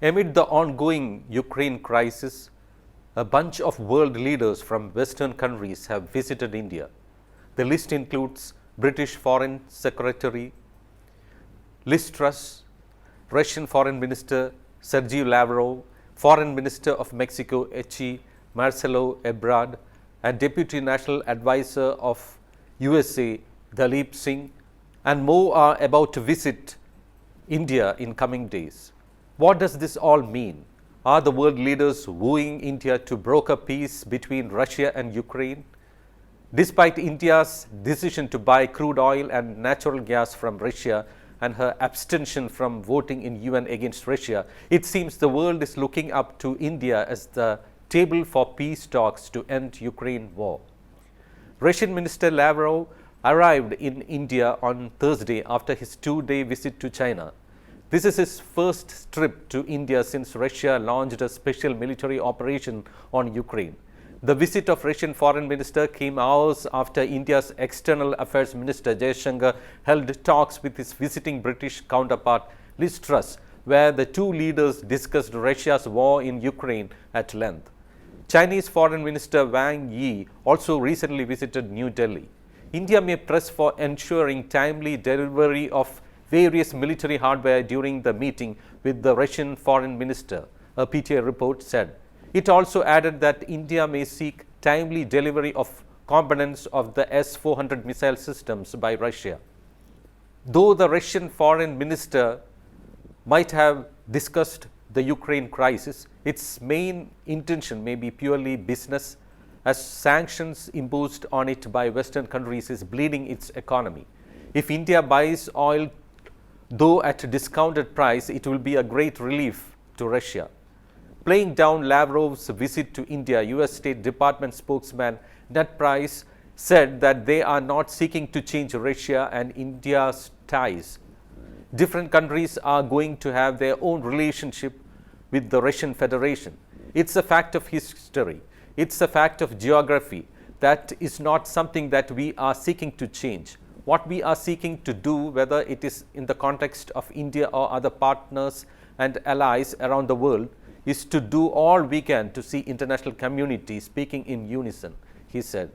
Amid the ongoing Ukraine crisis, a bunch of world leaders from Western countries have visited India. The list includes British Foreign Secretary Truss, Russian Foreign Minister Sergey Lavrov, Foreign Minister of Mexico H.E. Marcelo, Ebrard, and Deputy National Advisor of USA Daleep, Singh, and more are about to visit India in coming days. What does this all mean? Are the world leaders wooing India to broker peace between Russia and Ukraine? Despite India's decision to buy crude oil and natural gas from Russia and her abstention from voting in UN against Russia, it seems the world is looking up to India as the table for peace talks to end Ukraine war. Russian Minister Lavrov arrived in India on Thursday after his two-day visit to China. This is his first trip to India since Russia launched a special military operation on Ukraine. The visit of Russian Foreign Minister came hours after India's External Affairs Minister Jaishankar held talks with his visiting British counterpart Truss, where the two leaders discussed Russia's war in Ukraine at length. Chinese Foreign Minister Wang Yi also recently visited New Delhi. India may press for ensuring timely delivery of various military hardware during the meeting with the Russian Foreign Minister, a PTI report said. It also added that India may seek timely delivery of components of the S-400 missile systems by Russia. Though the Russian Foreign Minister might have discussed the Ukraine crisis, its main intention may be purely business, as sanctions imposed on it by Western countries is bleeding its economy. If India buys oil, though at a discounted price, it will be a great relief to Russia. Playing down Lavrov's visit to India, US State Department spokesman Ned Price said that they are not seeking to change Russia and India's ties. Different countries are going to have their own relationship with the Russian Federation. It's a fact of history. It's a fact of geography. That is not something that we are seeking to change. What we are seeking to do, whether it is in the context of India or other partners and allies around the world, is to do all we can to see international community speaking in unison, he said.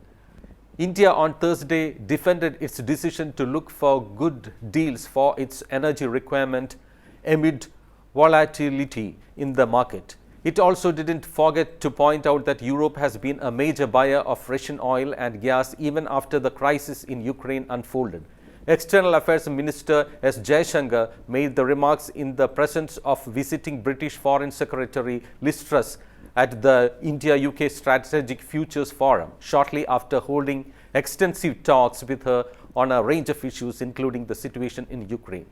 India on Thursday defended its decision to look for good deals for its energy requirement amid volatility in the market. It also didn't forget to point out that Europe has been a major buyer of Russian oil and gas even after the crisis in Ukraine unfolded. External Affairs Minister S. Jaishankar made the remarks in the presence of visiting British Foreign Secretary Truss at the India-UK Strategic Futures Forum shortly after holding extensive talks with her on a range of issues, including the situation in Ukraine.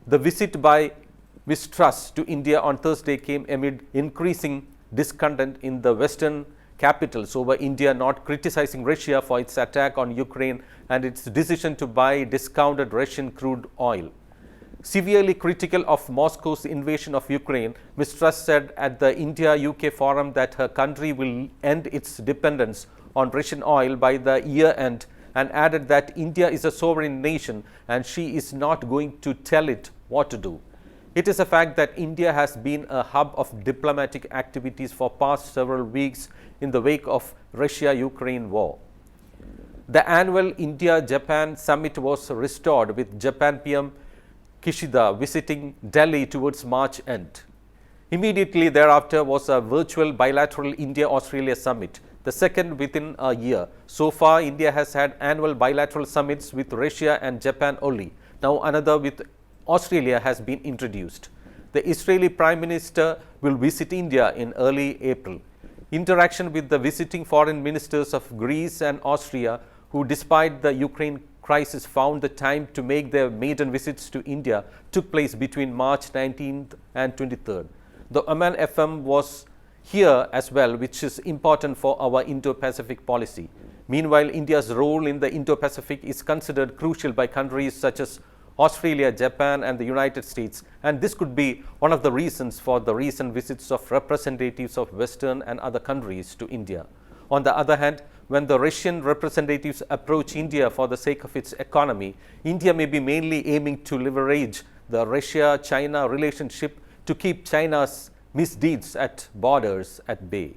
The visit by Ms. Truss to India on Thursday came amid increasing discontent in the Western capitals over India not criticizing Russia for its attack on Ukraine and its decision to buy discounted Russian crude oil. Severely critical of Moscow's invasion of Ukraine, Ms. Truss said at the India-UK forum that her country will end its dependence on Russian oil by the year end and added that India is a sovereign nation and she is not going to tell it what to do. It is a fact that India has been a hub of diplomatic activities for past several weeks in the wake of Russia-Ukraine war. The annual India-Japan summit was restored with Japan PM Kishida visiting Delhi towards March end. Immediately thereafter was a virtual bilateral India-Australia summit, the second within a year. So far, India has had annual bilateral summits with Russia and Japan only. Now another with Australia has been introduced. The Israeli Prime Minister will visit India in early April. Interaction with the visiting foreign ministers of Greece and Austria, who despite the Ukraine crisis found the time to make their maiden visits to India, took place between March 19th and 23rd. The Oman FM was here as well, which is important for our Indo-Pacific policy. Meanwhile, India's role in the Indo-Pacific is considered crucial by countries such as Australia, Japan and the United States, and this could be one of the reasons for the recent visits of representatives of Western and other countries to India. On the other hand, when the Russian representatives approach India for the sake of its economy, India may be mainly aiming to leverage the Russia-China relationship to keep China's misdeeds at borders at bay.